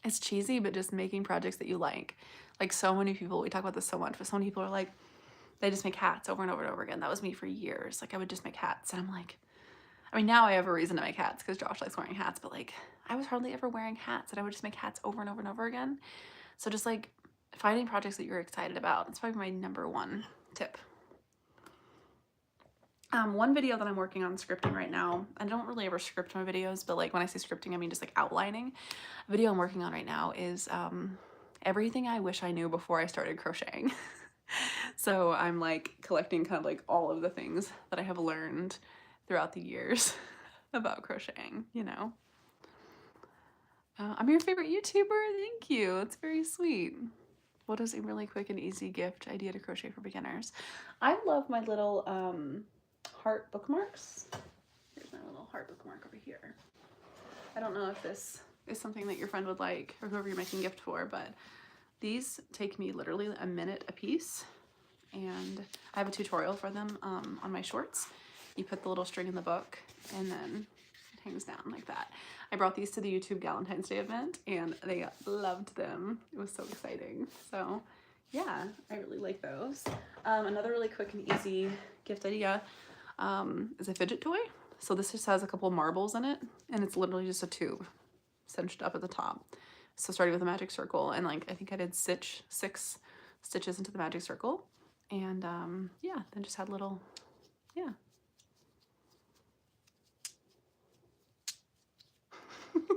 It's cheesy, but just making projects that you like. Like so many people, we talk about this so much, but so many people are like, they just make hats over and over and over again. That was me for years. Like I would just make hats and I'm like, I mean, now I have a reason to make hats because Josh likes wearing hats, but like I was hardly ever wearing hats and I would just make hats over and over and over again. So just like finding projects that you're excited about. That's probably my number 1 tip. One video that I'm working on scripting right now, I don't really ever script my videos, but like when I say scripting, I mean just like outlining. A video I'm working on right now is everything I wish I knew before I started crocheting. So I'm like collecting kind of like all of the things that I have learned throughout the years about crocheting, you know. I'm your favorite YouTuber. Thank you. It's very sweet. What is a really quick and easy gift idea to crochet for beginners? I love my little heart bookmarks. Here's my little heart bookmark over here. I don't know if this is something that your friend would like or whoever you're making a gift for, but these take me literally a minute a piece. And I have a tutorial for them on my shorts. You put the little string in the book and then it hangs down like that. I brought these to the YouTube Valentine's Day event and they loved them. It was so exciting. So yeah, I really like those. Another really quick and easy gift idea is a fidget toy. So this just has a couple marbles in it and it's literally just a tube cinched up at the top. So starting with a magic circle and like I think I did 6 stitches into the magic circle. And yeah, then just had little, yeah.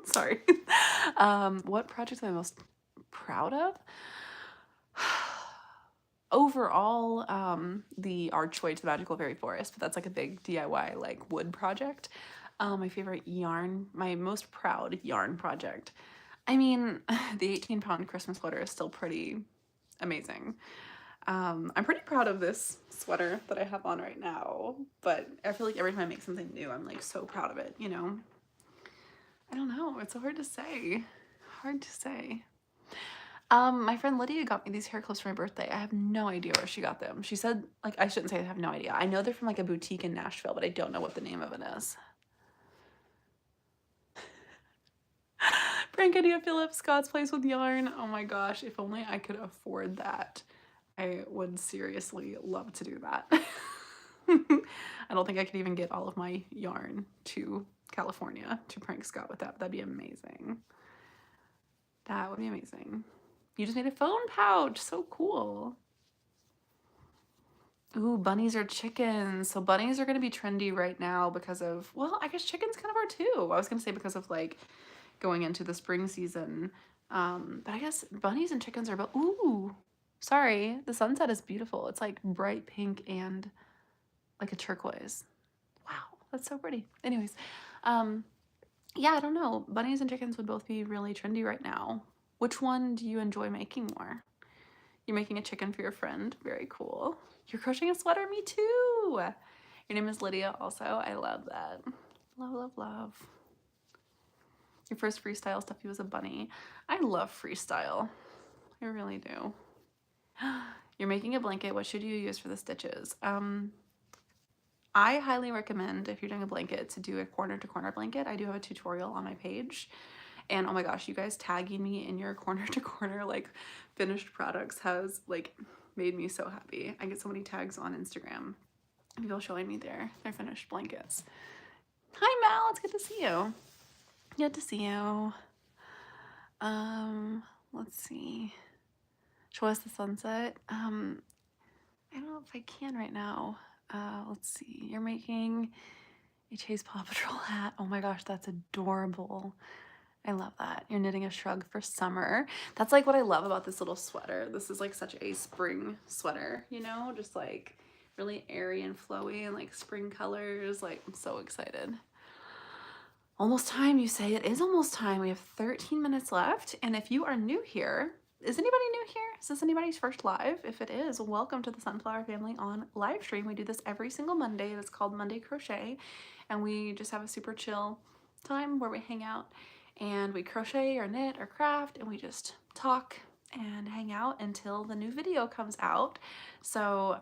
Sorry. What project am I most proud of? overall, the Archway to the Magical Fairy Forest, but that's like a big DIY like wood project. My favorite yarn, my most proud yarn project. I mean, the 18-pound Christmas sweater is still pretty amazing. I'm pretty proud of this sweater that I have on right now, but I feel like every time I make something new, I'm like so proud of it, you know? I don't know, it's so hard to say. Hard to say. My friend Lydia got me these hair clips for my birthday. I have no idea where she got them. She said, like, I shouldn't say I have no idea. I know they're from like a boutique in Nashville, but I don't know what the name of it is. Brancadia Phillips, Scott's Place with Yarn. Oh my gosh, if only I could afford that. I would seriously love to do that. I don't think I could even get all of my yarn to California to prank Scott with that. That'd be amazing. That would be amazing. You just made a phone pouch. So cool. Ooh, bunnies or chickens. So bunnies are going to be trendy right now because of, well, I guess chickens kind of are too. I was going to say because of like going into the spring season. But I guess bunnies and chickens are both, ooh, sorry. The sunset is beautiful. It's like bright pink and like a turquoise. Wow, that's so pretty. Anyways, yeah, I don't know. Bunnies and chickens would both be really trendy right now. Which one do you enjoy making more? You're making a chicken for your friend. Very cool. You're crocheting a sweater? Me too. Your name is Lydia also. I love that. Love, love, love. Your first freestyle stuff, he was a bunny. I love freestyle. I really do. You're making a blanket. What should you use for the stitches? I highly recommend, if you're doing a blanket, to do a corner to corner blanket. I do have a tutorial on my page. And oh my gosh, you guys tagging me in your corner to corner like finished products has like made me so happy. I get so many tags on Instagram. People showing me their finished blankets. Hi Mal, it's good to see you. Good to see you. Let's see. Show us the sunset. I don't know if I can right now. Let's see. You're making a Chase Paw Patrol hat. Oh my gosh, that's adorable. I love that. You're knitting a shrug for summer. That's like what I love about this little sweater. This is like such a spring sweater, you know, just like really airy and flowy and like spring colors. Like, I'm so excited. Almost time, you say. It is almost time. We have 13 minutes left. And if you are new here, is anybody new here? Is this anybody's first live? If it is, welcome to the Sunflower Family on live stream. We do this every single Monday. It's called Monday Crochet. And we just have a super chill time where we hang out and we crochet or knit or craft and we just talk and hang out until the new video comes out. So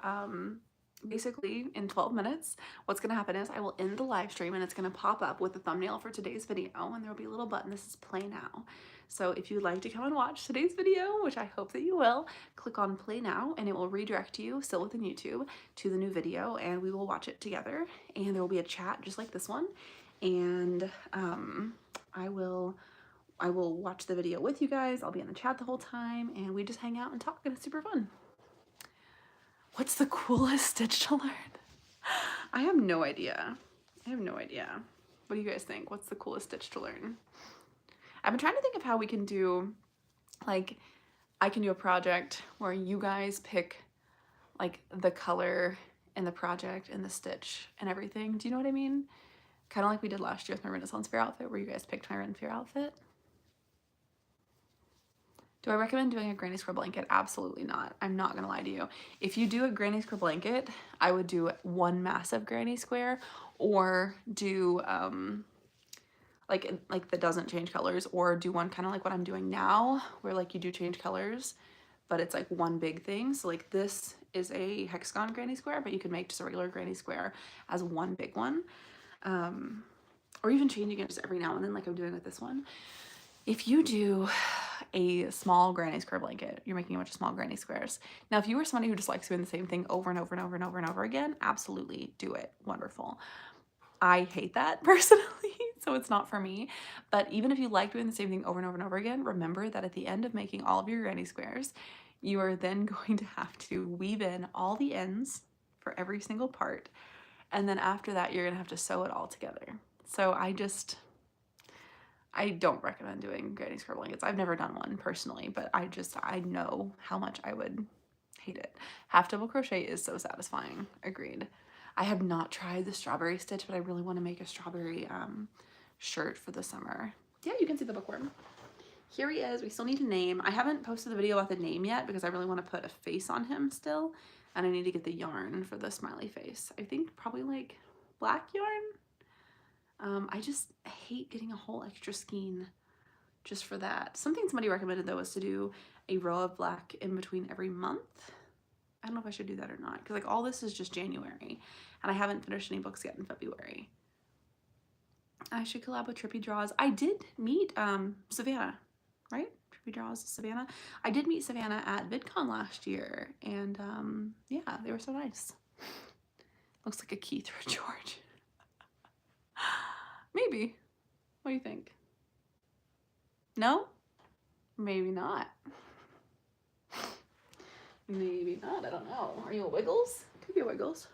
basically in 12 minutes, what's going to happen is I will end the live stream and it's going to pop up with the thumbnail for today's video, and there will be a little button. This is play now. So if you'd like to come and watch today's video, which I hope that you will, click on play now and it will redirect you, still within YouTube, to the new video and we will watch it together. And there will be a chat just like this one. And I will watch the video with you guys. I'll be in the chat the whole time and we just hang out and talk and it's super fun. What's the coolest stitch to learn? I have no idea. I have no idea. What do you guys think? What's the coolest stitch to learn? I've been trying to think of how we can do, like, I can do a project where you guys pick like the color and the project and the stitch and everything. Do you know what I mean? Kind of like we did last year with my Renaissance Fair outfit where you guys picked my Ren Fair outfit. Do I recommend doing a granny square blanket? Absolutely not. I'm not gonna lie to you. If you do a granny square blanket, I would do one massive granny square or do like that doesn't change colors, or do one kind of like what I'm doing now where like you do change colors but it's like one big thing. So like this is a hexagon granny square, but you can make just a regular granny square as one big one. Or even changing it just every now and then like I'm doing with this one. If you do a small granny square blanket, you're making a bunch of small granny squares. Now, if you were somebody who just likes doing the same thing over and over and over and over and over again, absolutely do it. Wonderful. I hate that personally, so it's not for me. But even if you like doing the same thing over and over and over again, remember that at the end of making all of your granny squares, you are then going to have to weave in all the ends for every single part. And then after that, you're gonna have to sew it all together. So I don't recommend doing granny square blankets. I've never done one personally, but I know how much I would Hate it. Half double crochet is so satisfying. Agreed. I have not tried the strawberry stitch, but I really want to make a strawberry shirt for the summer. Yeah, you can see the bookworm. Here he is. We still need a name. I haven't posted the video about the name yet because I really want to put a face on him still. And I need to get the yarn for the smiley face. I think probably like black yarn. I just hate getting a whole extra skein just for that. Something somebody recommended though was to do a row of black in between every month. I don't know if I should do that or not because like all this is just January and I haven't finished any books yet in February. I should collab with Trippy Draws. I did meet Savannah, right? Trippy Draws Savannah. I did meet Savannah at VidCon last year and yeah, they were so nice. Looks like a Keith or a George. Maybe. What do you think? No? Maybe not. Maybe not. I don't know. Are you a Wiggles? Could be a Wiggles.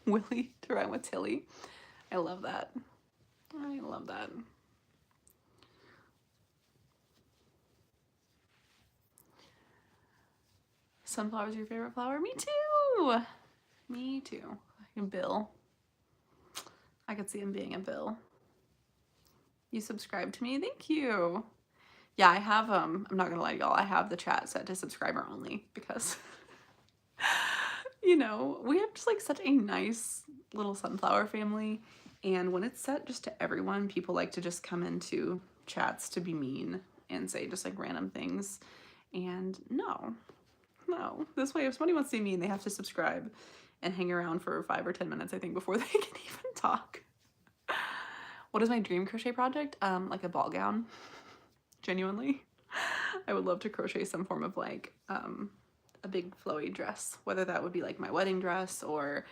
Willie to rhyme with Tilly. I love that. I love that. Sunflower is your favorite flower? Me too. Me too. Bill. I could see him being a Bill. You subscribe to me? Thank you. Yeah, I have, I'm not gonna lie to y'all, I have the chat set to subscriber only because, you know, we have just like such a nice little sunflower family. And when it's set just to everyone, people like to just come into chats to be mean and say just like random things. And no, this way, if somebody wants to be mean, they have to subscribe and hang around for 5 or 10 minutes, I think, before they can even talk. What is my dream crochet project? Like a ball gown. Genuinely. I would love to crochet some form of like a big flowy dress, whether that would be like my wedding dress or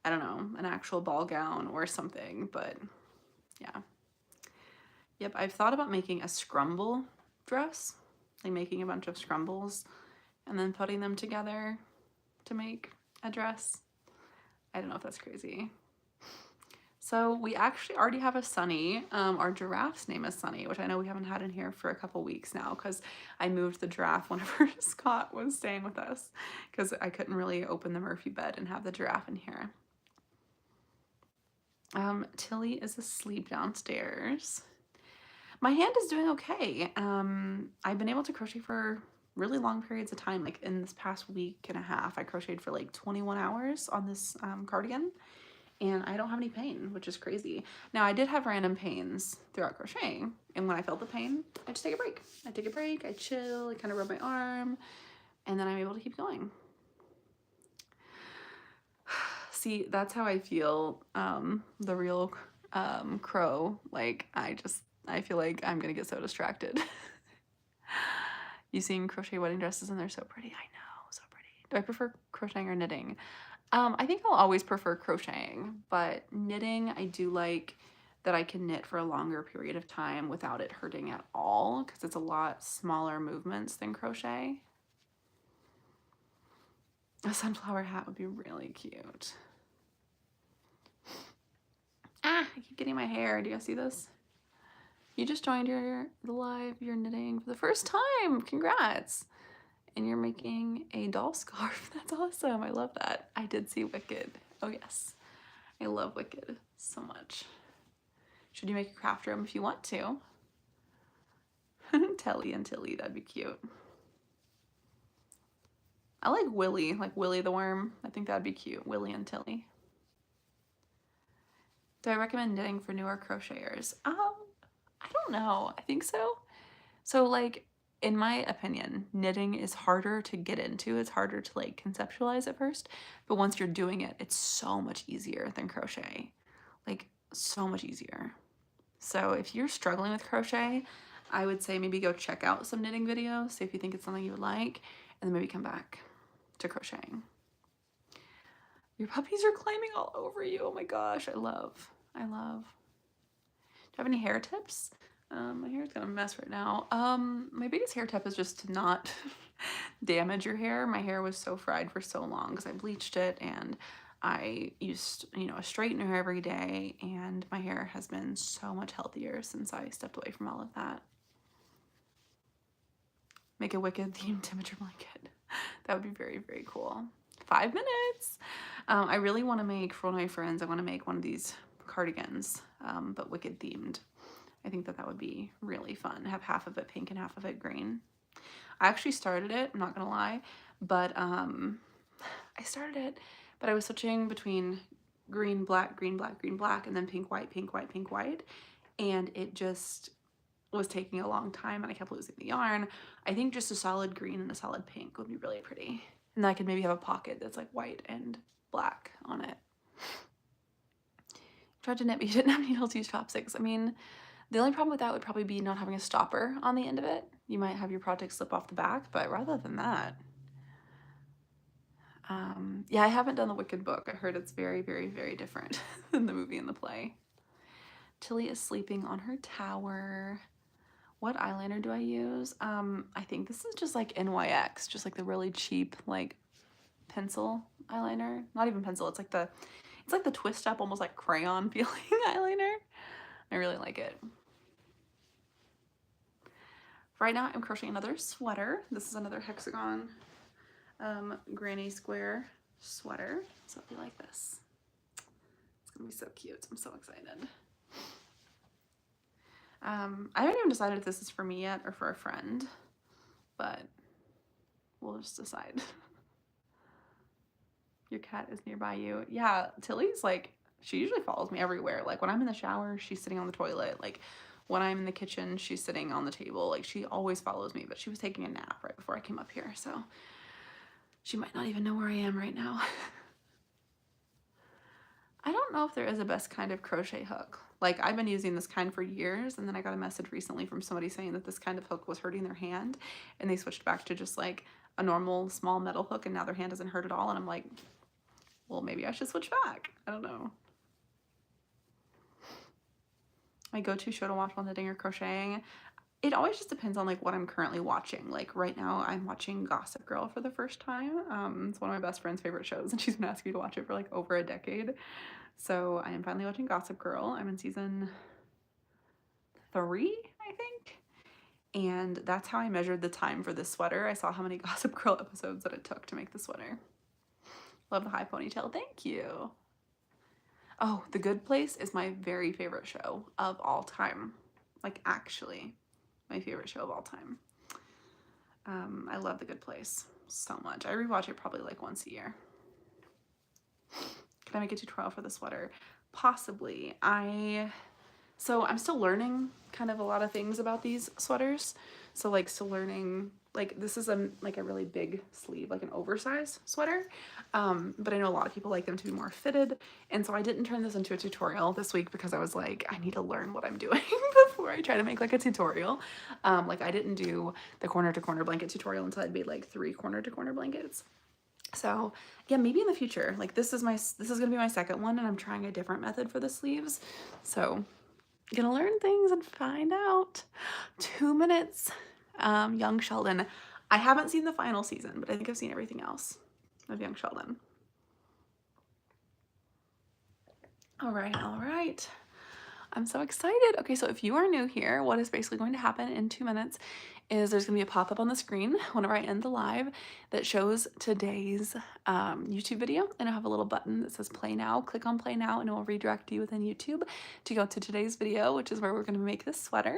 I don't know, an actual ball gown or something, but yeah. Yep, I've thought about making a scrumble dress, like making a bunch of scrumbles and then putting them together to make a dress. I don't know if that's crazy. So we actually already have a Sunny. Our giraffe's name is Sunny, which I know we haven't had in here for a couple weeks now because I moved the giraffe whenever Scott was staying with us because I couldn't really open the Murphy bed and have the giraffe in here. Tilly is asleep downstairs. My hand is doing okay. I've been able to crochet for really long periods of time. Like in this past week and a half, I crocheted for like 21 hours on this cardigan. And I don't have any pain, which is crazy. Now, I did have random pains throughout crocheting. And when I felt the pain, I just take a break. I take a break, I chill, I kind of rub my arm, and then I'm able to keep going. See, that's how I feel the real crow. Like, I feel like I'm going to get so distracted. You've seen crochet wedding dresses and they're so pretty. I know, so pretty. Do I prefer crocheting or knitting? I think I'll always prefer crocheting, but knitting, I do like that I can knit for a longer period of time without it hurting at all because it's a lot smaller movements than crochet. A sunflower hat would be really cute. Ah, I keep getting my hair. Do you guys see this? You just joined the live, you're knitting for the first time. Congrats. And you're making a doll scarf. That's awesome. I love that. I did see Wicked. Oh yes. I love Wicked so much. Should you make a craft room if you want to? Telly and Tilly, that'd be cute. I like Willie the worm. I think that'd be cute. Willie and Tilly. Do I recommend knitting for newer crocheters? I don't know. I think so. So like, in my opinion, knitting is harder to get into. It's harder to like conceptualize at first, but once you're doing it, it's so much easier than crochet. Like so much easier. So if you're struggling with crochet, I would say maybe go check out some knitting videos, see if you think it's something you would like, and then maybe come back to crocheting. Your puppies are climbing all over you. Oh my gosh, I love. Do you have any hair tips? My hair's kind of a mess right now. My biggest hair tip is just to not damage your hair. My hair was so fried for so long because I bleached it and I used, you know, a straightener every day, and my hair has been so much healthier since I stepped away from all of that. Make a Wicked themed temperature blanket. That would be very, very cool. 5 minutes. I really want to make, for one of my friends, I want to make one of these cardigans, but Wicked themed. I think that that would be really fun. Have half of it pink and half of it green. I actually started it, I'm not gonna lie, but I started it, but I was switching between green, black, green, black, green, black, and then pink, white, pink, white, pink, white, and it just was taking a long time and I kept losing the yarn. I think just a solid green and a solid pink would be really pretty. And I could maybe have a pocket that's like white and black on it. Tried to knit, but you didn't have needles, use chopsticks. I mean, the only problem with that would probably be not having a stopper on the end of it. You might have your project slip off the back, but rather than that, yeah, I haven't done the Wicked book. I heard it's very, very, very different than the movie and the play. Tilly is sleeping on her tower. What eyeliner do I use? I think this is just like NYX, just like the really cheap like pencil eyeliner. Not even pencil, it's like the twist up, almost like crayon feeling eyeliner. I really like it. Right now I'm crocheting another sweater. This is another hexagon granny square sweater. So it'll be like this. It's gonna be so cute. I'm so excited. I haven't even decided if this is for me yet or for a friend, but we'll just decide. Your cat is nearby you. Yeah, Tilly's like, she usually follows me everywhere. Like when I'm in the shower, she's sitting on the toilet. Like when I'm in the kitchen, she's sitting on the table. Like she always follows me, but she was taking a nap right before I came up here. So she might not even know where I am right now. I don't know if there is a best kind of crochet hook. Like I've been using this kind for years, and then I got a message recently from somebody saying that this kind of hook was hurting their hand, and they switched back to just like a normal small metal hook, and now their hand doesn't hurt at all. And I'm like, well, maybe I should switch back. I don't know. My go-to show to watch while knitting or crocheting, it always just depends on like what I'm currently watching. Like right now I'm watching Gossip Girl for the first time. It's one of my best friend's favorite shows, and she's been asking me to watch it for like over a decade. So I am finally watching Gossip Girl. I'm in season 3, I think. And that's how I measured the time for this sweater. I saw how many Gossip Girl episodes that it took to make the sweater. Love the high ponytail. Thank you. Oh, The Good Place is my very favorite show of all time. Like actually my favorite show of all time. I love The Good Place so much. I rewatch it probably like once a year. Can I make a tutorial for the sweater? Possibly. So I'm still learning kind of a lot of things about these sweaters. So like still learning, like this is like a really big sleeve, like an oversized sweater. But I know a lot of people like them to be more fitted. And so I didn't turn this into a tutorial this week because I was like, I need to learn what I'm doing before I try to make like a tutorial. Like I didn't do the corner to corner blanket tutorial until I'd made like 3 corner to corner blankets. So yeah, maybe in the future, like this is gonna be my second one, and I'm trying a different method for the sleeves. So gonna learn things and find out. 2 minutes. Young Sheldon. I haven't seen the final season, but I think I've seen everything else of Young Sheldon. All right. I'm so excited. Okay, so if you are new here, what is basically going to happen in 2 minutes is there's going to be a pop-up on the screen whenever I end the live that shows today's YouTube video, and I'll have a little button that says play now. Click on play now and it will redirect you within YouTube to go to today's video, which is where we're going to make this sweater.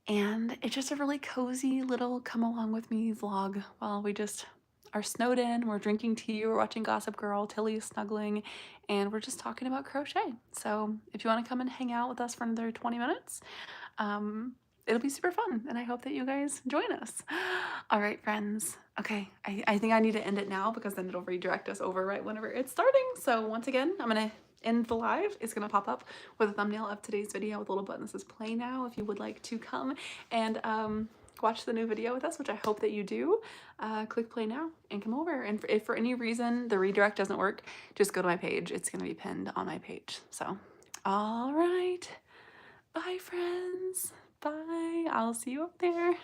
And it's just a really cozy little come along with me vlog while we just are snowed in, we're drinking tea, we're watching Gossip Girl, Tilly is snuggling, and we're just talking about crochet. So if you want to come and hang out with us for another 20 minutes, it'll be super fun, and I hope that you guys join us. All right, friends. Okay, I think I need to end it now because then it'll redirect us over right whenever it's starting. So once again, I'm gonna end the live. It's gonna pop up with a thumbnail of today's video with a little button that says play now if you would like to come and watch the new video with us, which I hope that you do. Click play now and come over. And if for any reason the redirect doesn't work, just go to my page. It's gonna be pinned on my page. So, all right. Bye, friends. Bye. I'll see you up there.